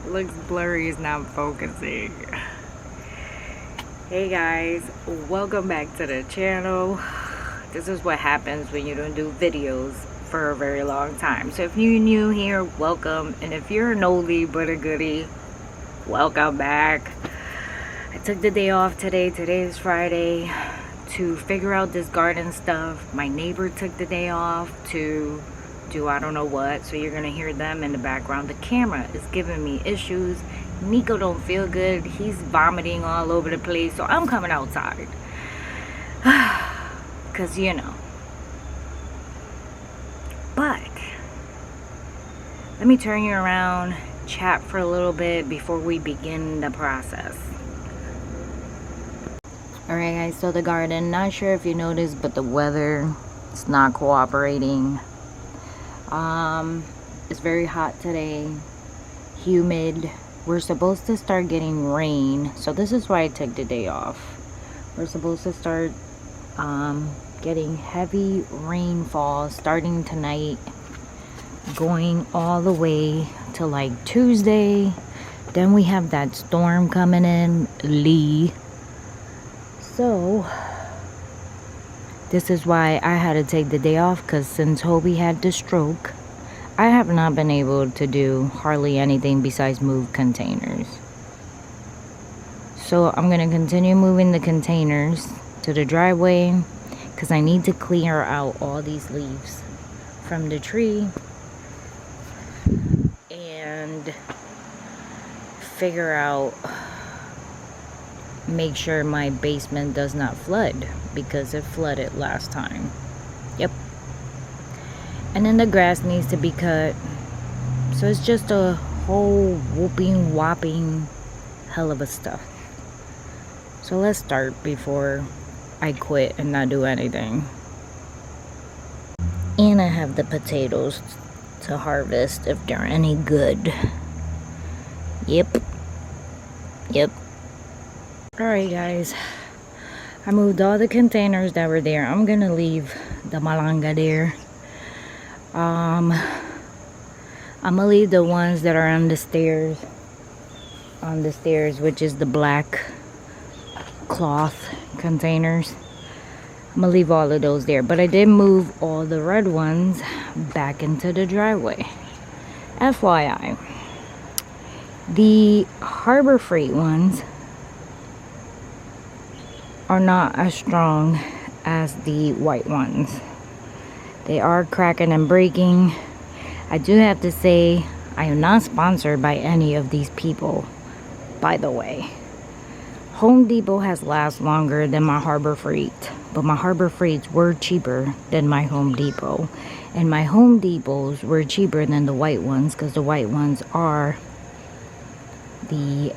Looks blurry, it's not focusing. Hey guys, welcome back to the channel. This is what happens when you don't do videos for a very long time. So if you're new here, welcome. And if you're an oldie but a goodie, welcome back. I took the day off today. Today is Friday, to figure out this garden stuff. My neighbor took the day off to do I don't know what, so you're gonna hear them in the background. The camera is giving me issues. Nico don't feel good. He's vomiting all over the place, so I'm coming outside. Cause you know. But let me turn you around, chat for a little bit before we begin the process. Alright guys, so the garden, not sure if you noticed, but the weather, it's not cooperating. It's very hot today, humid. We're supposed to start getting rain, so this is why I took the day off. We're supposed to start getting heavy rainfall starting tonight, going all the way to like Tuesday. Then we have that storm coming in, Lee. So this is why I had to take the day off, because since Hobie had the stroke, I have not been able to do hardly anything besides move containers. So I'm going to continue moving the containers to the driveway, because I need to clear out all these leaves from the tree and figure out, make sure my basement does not flood, because it flooded last time. Yep. And then the grass needs to be cut. So it's just a whole whooping whopping hell of a stuff. So let's start before I quit and not do anything. And I have the potatoes to harvest if they're any good. Yep. Alright guys, I moved all the containers that were there. I'm gonna leave the malanga there. I'm gonna leave the ones that are on the stairs, which is the black cloth containers. I'm gonna leave all of those there, but I did move all the red ones back into the driveway. FYI, the Harbor Freight ones are not as strong as the white ones. They are cracking and breaking. I do have to say, I am not sponsored by any of these people, by the way. Home Depot has lasted longer than my Harbor Freight, but my Harbor Freights were cheaper than my Home Depot, and my Home Depots were cheaper than the white ones, because the white ones are the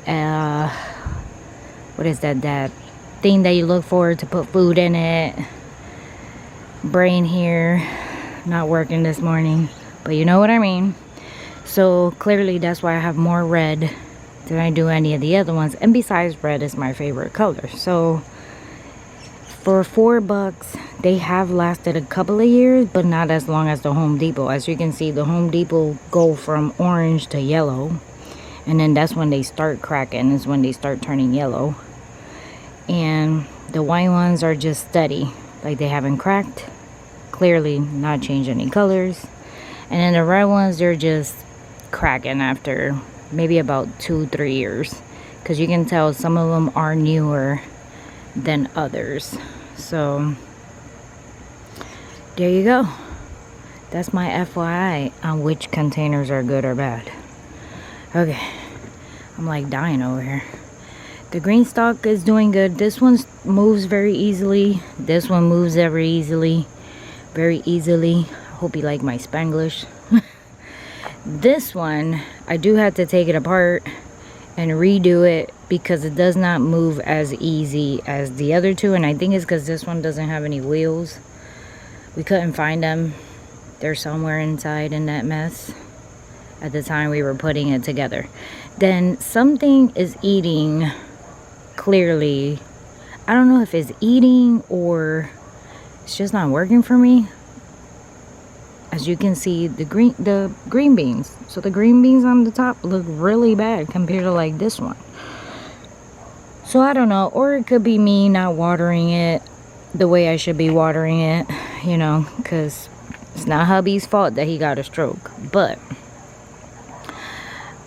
what is that thing that you look for to put food in it. Brain here not working this morning, but you know what I mean. So clearly that's why I have more red than I do any of the other ones, and besides, red is my favorite color. So for $4 they have lasted a couple of years, but not as long as the Home Depot. As you can see, the Home Depot go from orange to yellow, and then that's when they start cracking, is when they start turning yellow. And the white ones are just steady, like they haven't cracked, clearly not changed any colors. And then the red ones, they're just cracking after maybe about 2-3 years, because you can tell some of them are newer than others. So there you go. That's my FYI on which containers are good or bad. Okay, I'm like dying over here. The green stalk is doing good. This one moves very easily. This one moves very easily. I hope you like my Spanglish. This one, I do have to take it apart and redo it, because it does not move as easy as the other two. And I think it's because this one doesn't have any wheels. We couldn't find them. They're somewhere inside in that mess at the time we were putting it together. Then something is eating. Clearly, I don't know if it's eating or it's just not working for me. as you can see, the green beans. So the green beans on the top look really bad compared to like this one. So I don't know, or it could be me not watering it the way I should be watering it, you know, because it's not hubby's fault that he got a stroke. But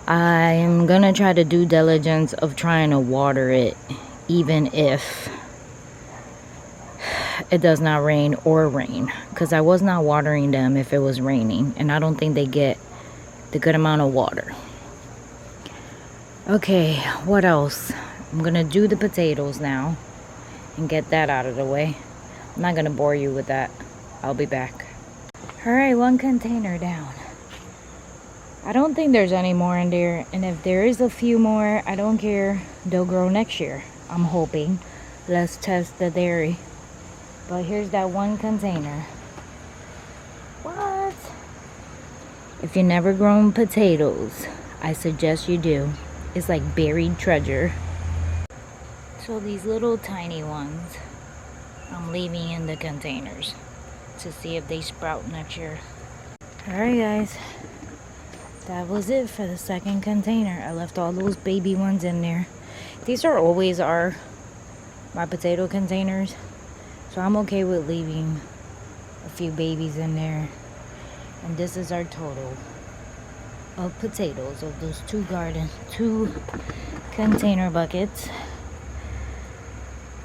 I'm gonna try to do diligence of trying to water it, even if it does not rain or rain, because I was not watering them if it was raining, and I don't think they get the good amount of water. Okay, what else? I'm gonna do the potatoes now and get that out of the way. I'm not gonna bore you with that. I'll be back. All right, one container down. I don't think there's any more in there, and if there is a few more, I don't care. They'll grow next year, I'm hoping. Let's test the dairy. But here's that one container. What? If you've never grown potatoes, I suggest you do. It's like buried treasure. So these little tiny ones, I'm leaving in the containers to see if they sprout next year. Alright guys, that was it for the second container. I left all those baby ones in there. These are always my potato containers, so I'm okay with leaving a few babies in there. And this is our total of potatoes of those two container buckets.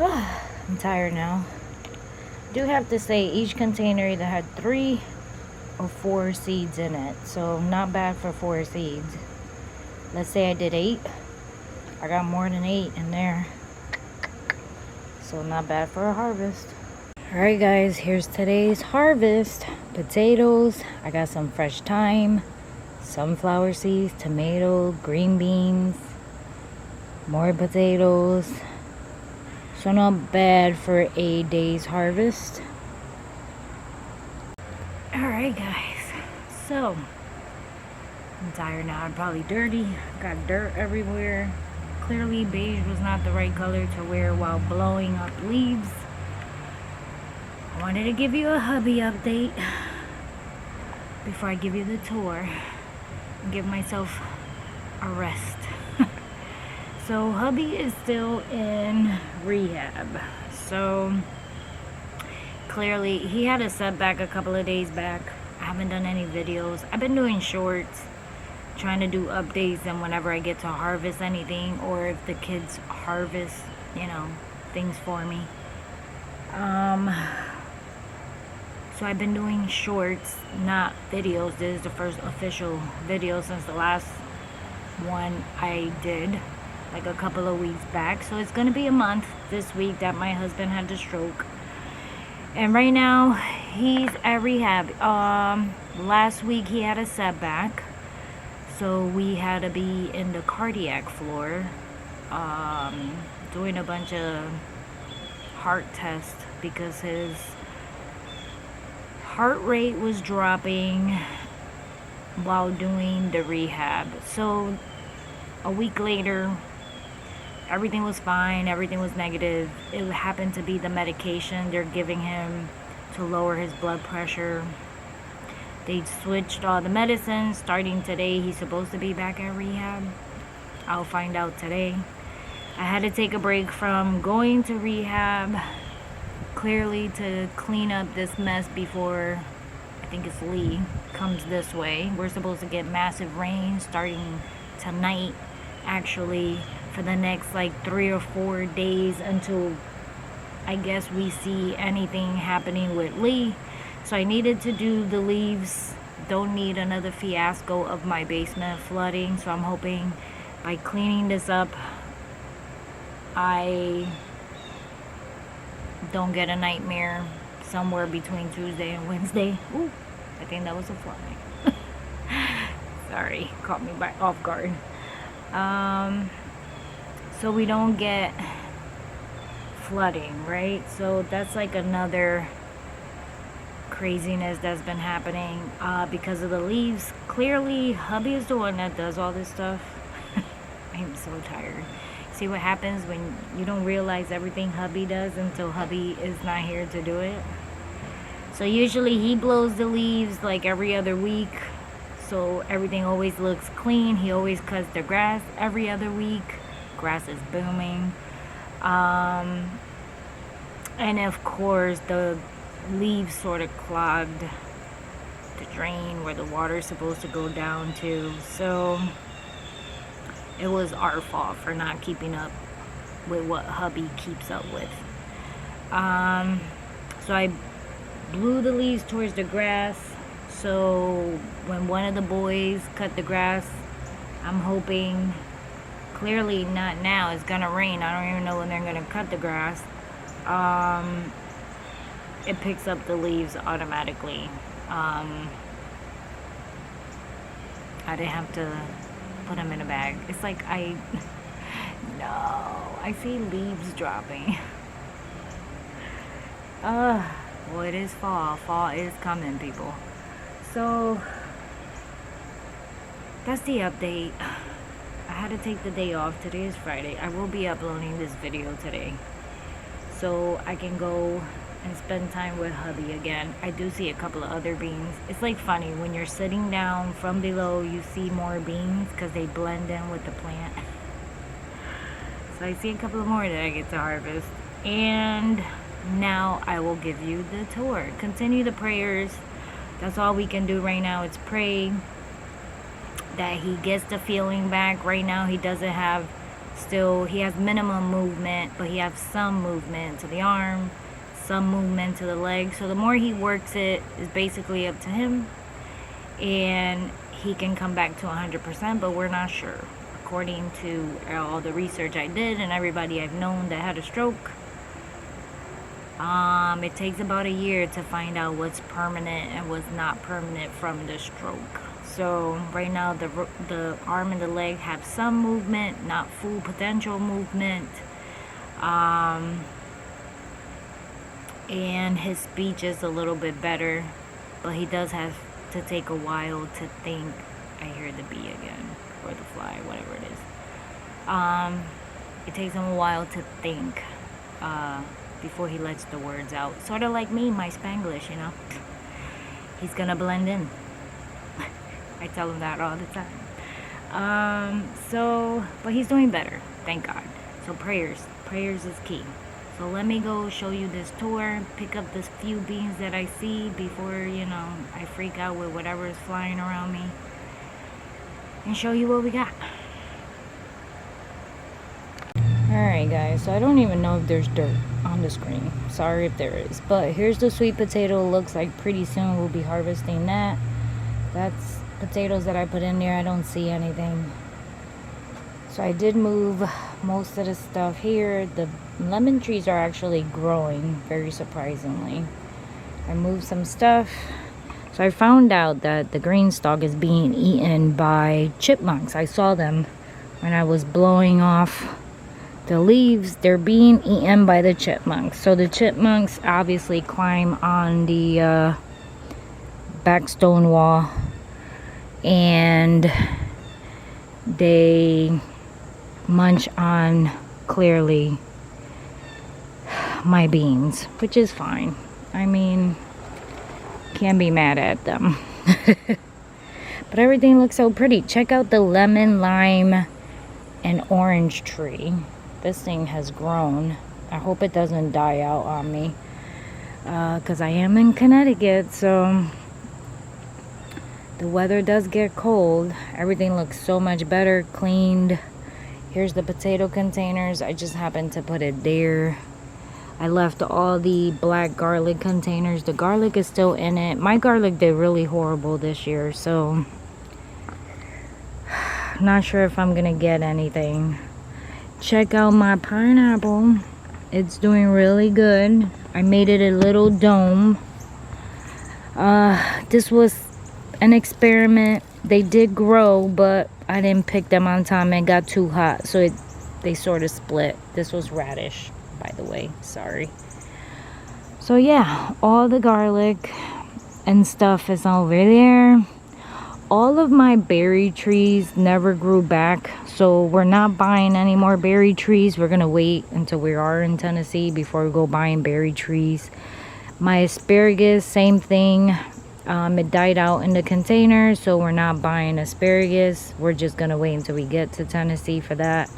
I'm tired now. I do have to say each container either had 3 or 4 seeds in it, so not bad for 4 seeds. Let's say I did 8. I got more than 8 in there, so not bad for a harvest. Alright guys, here's today's harvest. Potatoes, I got some fresh thyme, sunflower seeds, tomato, green beans, more potatoes. So not bad for a day's harvest. Alright guys, so I'm tired now. I'm probably dirty. Got dirt everywhere. Clearly beige was not the right color to wear while blowing up leaves. I wanted to give you a hubby update before I give you the tour and give myself a rest. So hubby is still in rehab. So clearly he had a setback a couple of days back. I haven't done any videos. I've been doing shorts, trying to do updates, and whenever I get to harvest anything, or if the kids harvest, you know, things for me. So I've been doing shorts, not videos. This is the first official video since the last one I did like a couple of weeks back. So it's gonna be a month this week that my husband had the stroke, and right now he's at rehab. Last week he had a setback, so we had to be in the cardiac floor doing a bunch of heart tests because his heart rate was dropping while doing the rehab. So a week later, everything was fine, everything was negative. It happened to be the medication they're giving him to lower his blood pressure. They switched all the medicines. Starting today, he's supposed to be back at rehab. I'll find out today. I had to take a break from going to rehab, clearly to clean up this mess before, I think it's Lee, comes this way. We're supposed to get massive rain starting tonight, actually, for the next like 3 or 4 days until I guess we see anything happening with Lee. So I needed to do the leaves. Don't need another fiasco of my basement flooding. So I'm hoping by cleaning this up, I don't get a nightmare somewhere between Tuesday and Wednesday. Ooh, I think that was a fly. Sorry, caught me off guard. So we don't get flooding, right? So that's like another craziness that's been happening because of the leaves. Clearly hubby is the one that does all this stuff. I'm so tired. See what happens when you don't realize everything hubby does until hubby is not here to do it. So usually he blows the leaves like every other week, so everything always looks clean. He always cuts the grass every other week. Grass is booming. And of course the leaves sort of clogged the drain where the water is supposed to go down to. So it was our fault for not keeping up with what hubby keeps up with. So I blew the leaves towards the grass, so when one of the boys cut the grass, I'm hoping, clearly not now, it's gonna rain, I don't even know when they're gonna cut the grass, it picks up the leaves automatically. I didn't have to put them in a bag. It's like no, I see leaves dropping. Well, it is fall. Fall is coming, people. So that's the update. I had to take the day off. Today is Friday. I will be uploading this video today, so I can go and spend time with hubby again. I do see a couple of other beans. It's like funny when you're sitting down from below, you see more beans because they blend in with the plant. So I see a couple of more that I get to harvest. And now I will give you the tour. Continue the prayers. That's all we can do right now. It's pray that he gets the feeling back. Right now he doesn't have, he has minimum movement, but he has some movement to the arm, some movement to the leg. So the more he works it is basically up to him, and he can come back to 100%, but we're not sure. According to all the research I did and everybody I've known that had a stroke, it takes about a year to find out what's permanent and what's not permanent from the stroke. So right now the arm and the leg have some movement, not full potential movement. And his speech is a little bit better, but he does have to take a while to think. I hear the bee again, or the fly, whatever it is. It takes him a while to think before he lets the words out. Sort of like me, my Spanglish, you know. He's gonna blend in. I tell him that all the time. But he's doing better, thank God. So prayers is key. So let me go show you this tour, pick up this few beans that I see before, I freak out with whatever is flying around me, and show you what we got. Alright guys, so I don't even know if there's dirt on the screen. Sorry if there is. But here's the sweet potato. Looks like pretty soon we'll be harvesting that. That's potatoes that I put in there. I don't see anything. So I did move most of the stuff here. The lemon trees are actually growing, very surprisingly. I moved some stuff. So I found out that the green stalk is being eaten by chipmunks. I saw them when I was blowing off the leaves. They're being eaten by the chipmunks. So the chipmunks obviously climb on the back stone wall, and they munch on, clearly, my beans, which is fine. I mean, can't be mad at them. But everything looks so pretty. Check out the lemon, lime, and orange tree. This thing has grown. I hope it doesn't die out on me, because I am in Connecticut, so the weather does get cold. Everything looks so much better, cleaned. Here's the potato containers. I just happened to put it there. I left all the black garlic containers. The garlic is still in it. My garlic did really horrible this year, so not sure if I'm gonna get anything. Check out my pineapple. It's doing really good. I made it a little dome. This was an experiment. They did grow, but I didn't pick them on time. It got too hot, so they sort of split. This was radish, by the way. Sorry. So yeah, all the garlic and stuff is over there. All of my berry trees never grew back, so we're not buying any more berry trees. We're gonna wait until we are in Tennessee before we go buying berry trees. My asparagus, same thing. It died out in the container, so we're not buying asparagus. We're just gonna wait until we get to Tennessee for that.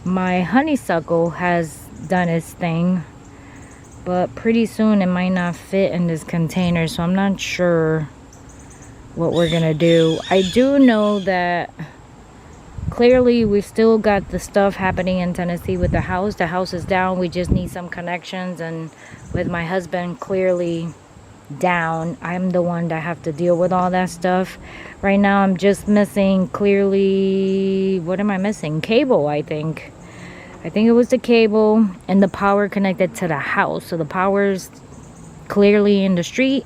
My honeysuckle has done its thing, but pretty soon it might not fit in this container, so I'm not sure what we're gonna do. I do know that clearly we've still got the stuff happening in Tennessee with the house. The house is down. We just need some connections, and with my husband clearly down, I'm the one that have to deal with all that stuff. Right now I'm just missing clearly, what am I missing? Cable, I think it was the cable and the power connected to the house. So the power's clearly in the street,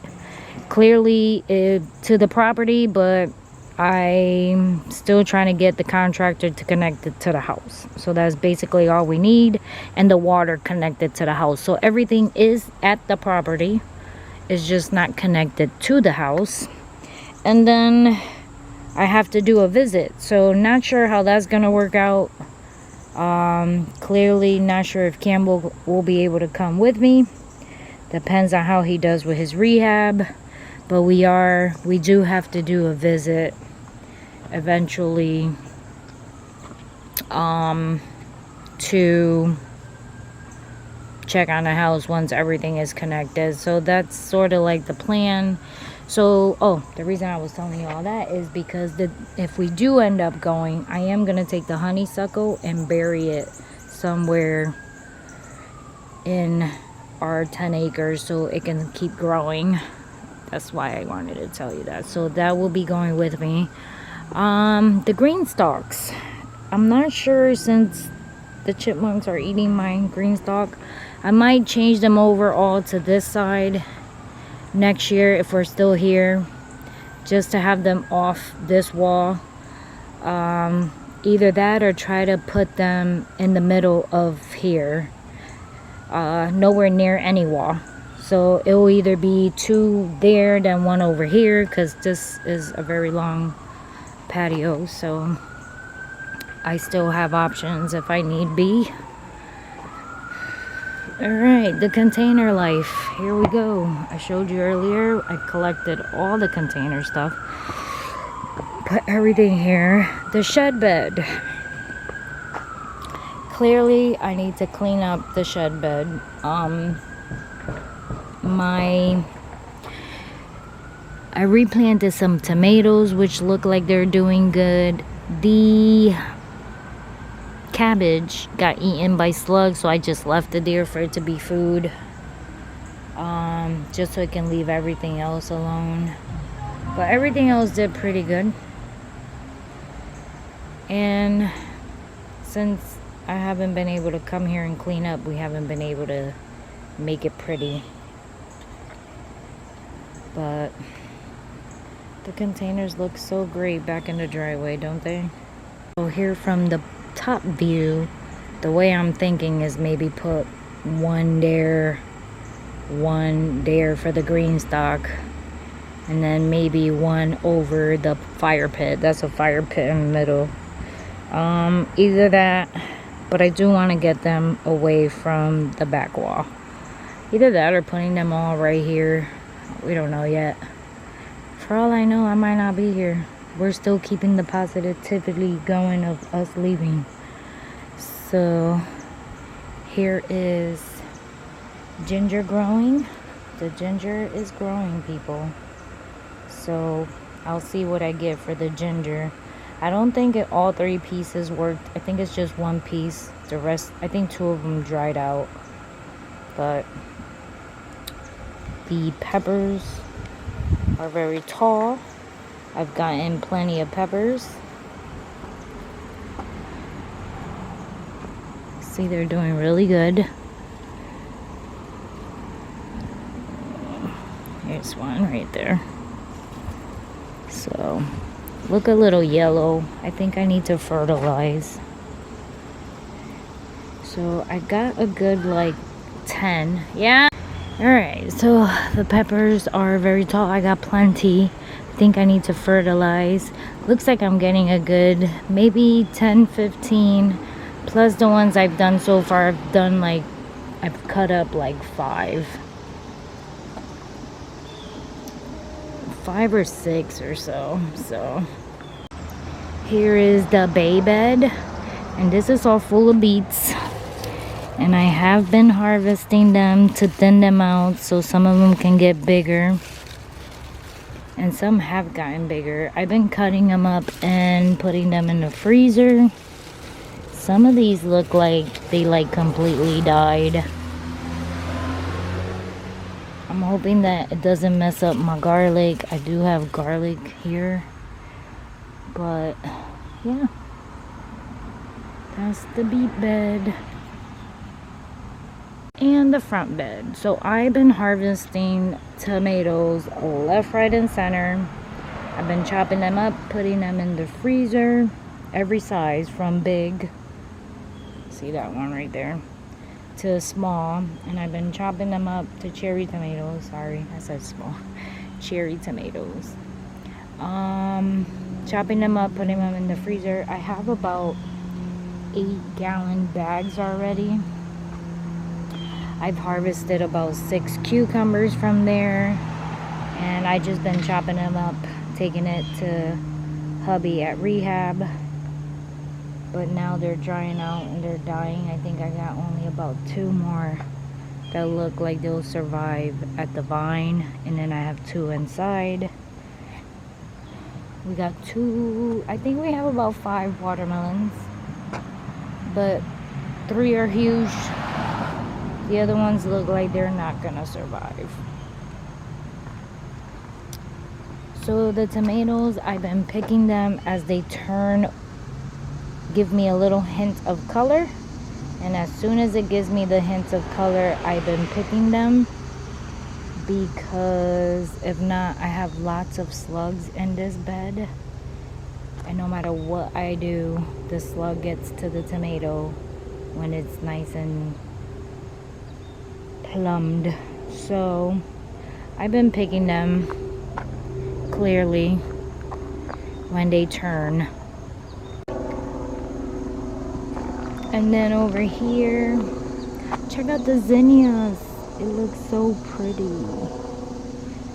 clearly to the property, but I'm still trying to get the contractor to connect it to the house. So that's basically all we need, and the water connected to the house. So everything is at the property, it's just not connected to the house. And then I have to do a visit, so not sure how that's gonna work out. Clearly not sure if Campbell will be able to come with me. Depends on how he does with his rehab. But we do have to do a visit eventually to check on the house once everything is connected. So that's sort of like the plan. So the reason I was telling you all that is because if we do end up going, I am going to take the honeysuckle and bury it somewhere in our 10 acres so it can keep growing. That's why I wanted to tell you that. So that will be going with me. The green stalks, I'm not sure, since the chipmunks are eating my green stalk, I might change them over all to this side next year if we're still here, just to have them off this wall. Either that or try to put them in the middle of here, nowhere near any wall. So it will either be 2 there than 1 over here, because this is a very long patio, so I still have options if I need be. Alright, the container life. Here we go. I showed you earlier, I collected all the container stuff. Put everything here. The shed bed. Clearly, I need to clean up the shed bed. I replanted some tomatoes, which look like they're doing good. The cabbage got eaten by slugs, so I just left it there for it to be food, just so it can leave everything else alone. But everything else did pretty good. And since I haven't been able to come here and clean up, we haven't been able to make it pretty. But the containers look so great back in the driveway, don't they? So here from the top view, the way I'm thinking is maybe put 1 there for the green stock, and then maybe 1 over the fire pit. That's a fire pit in the middle. Either that, but I do want to get them away from the back wall. Either that or putting them all right here. We don't know yet. For all I know, I might not be here. We're still keeping the positivity going of us leaving. So here is ginger growing. The ginger is growing, people. So I'll see what I get for the ginger. I don't think all 3 pieces worked. I think it's just 1 piece. The rest, I think 2 of them dried out. But the peppers are very tall. I've gotten plenty of peppers. See, they're doing really good. Here's one right there. So, look a little yellow. I think I need to fertilize. So, I got a good like 10. Yeah. Alright, so the peppers are very tall. I got plenty. I think I need to fertilize. Looks like I'm getting a good maybe 10, 15. Plus the ones I've done so far, I've done like I've cut up like 5 or 6 or so. So here is the bay bed, and this is all full of beets, and I have been harvesting them to thin them out so some of them can get bigger, and some have gotten bigger. I've been cutting them up and putting them in the freezer. Some of these look like they like completely died. I'm hoping that it doesn't mess up my garlic. I do have garlic here, but yeah, that's the beet bed and the front bed. So I've been harvesting tomatoes left, right, and center. I've been chopping them up, putting them in the freezer, every size from big, see that one right there, to small. And I've been chopping them up to cherry tomatoes. Sorry, I said small. Cherry tomatoes. Chopping them up, putting them in the freezer. I have about 8-gallon bags already. I've harvested about 6 cucumbers from there, and I just been chopping them up, taking it to hubby at rehab. But now they're drying out and they're dying. I think I got only about 2 more that look like they'll survive at the vine, and then I have 2 inside. We got 2, I think we have about 5 watermelons, but 3 are huge. The other ones look like they're not gonna survive. So the tomatoes, I've been picking them as they turn, give me a little hint of color, and as soon as it gives me the hints of color, I've been picking them, because if not, I have lots of slugs in this bed, and no matter what I do, the slug gets to the tomato when it's nice and plumbed. So I've been picking them clearly when they turn. And then over here, check out the zinnias. It looks so pretty.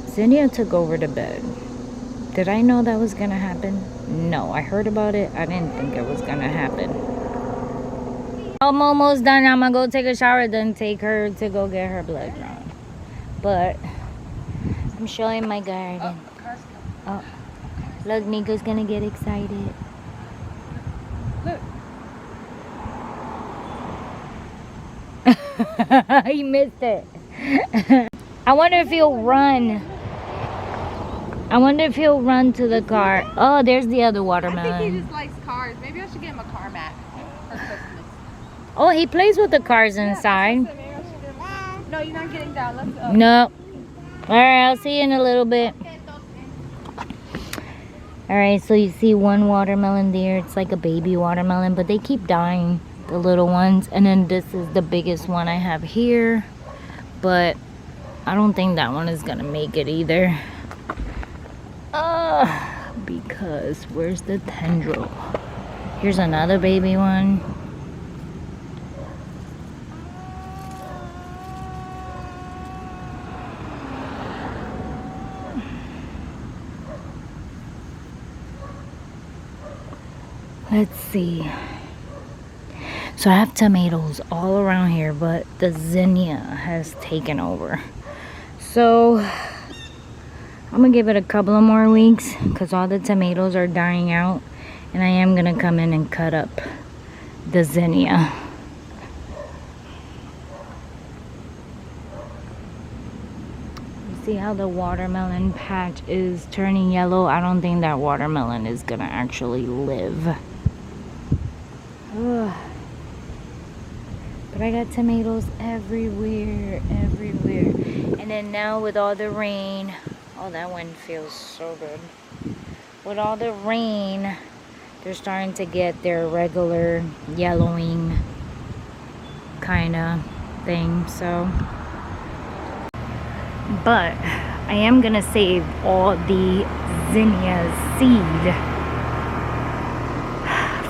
Zinnia took over the bed. Did I know that was gonna happen? No, I heard about it. I didn't think it was gonna happen. I'm almost done. I'm gonna go take a shower, then take her to go get her blood drawn. But I'm showing my garden. Oh, look, Nico's gonna get excited. Look. He missed it. I wonder if he'll run. I wonder if he'll run to the car. Oh, there's the other watermelon. I think he just likes cars. Maybe I should get him a car mat for Christmas. Oh, he plays with the cars inside. Yeah, maybe I should get him. No, you're not getting down. Let's go. No. Alright, I'll see you in a little bit. Alright, so you see one watermelon there. It's like a baby watermelon, but they keep dying, the little ones. And then this is the biggest one I have here. But I don't think that one is going to make it either. Because where's the tendril? Here's another baby one. Let's see. So I have tomatoes all around here, but the zinnia has taken over. So I'm gonna give it a couple of more weeks because all the tomatoes are dying out, and I am gonna come in and cut up the zinnia. You see how the watermelon patch is turning yellow? I don't think that watermelon is gonna actually live. Ugh. But I got tomatoes everywhere. And then now with all the rain, oh, that one feels so good. With all the rain, they're starting to get their regular yellowing kind of thing. So, but I am gonna save all the zinnia seed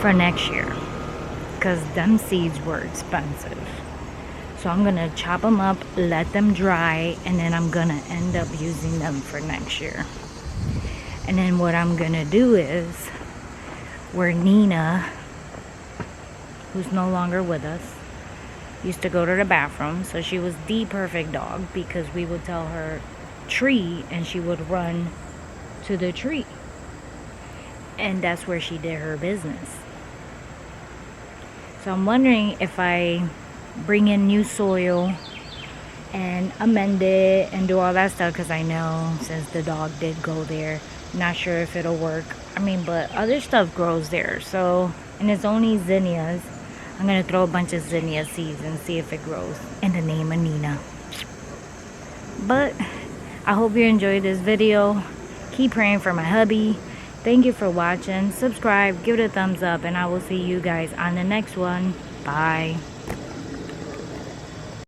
for next year, because them seeds were expensive. So I'm gonna chop them up, let them dry, and then I'm gonna end up using them for next year. And then what I'm gonna do is, where Nina, who's no longer with us, used to go to the bathroom, so she was the perfect dog, because we would tell her tree and she would run to the tree, and that's where she did her business. So I'm wondering if I bring in new soil and amend it and do all that stuff, because I know since the dog did go there, not sure if it'll work. I mean, but other stuff grows there, so, and it's only zinnias. I'm gonna throw a bunch of zinnia seeds and see if it grows in the name of Nina. But I hope you enjoyed this video. Keep praying for my hubby. Thank you for watching. Subscribe, give it a thumbs up, and I will see you guys on the next one. Bye.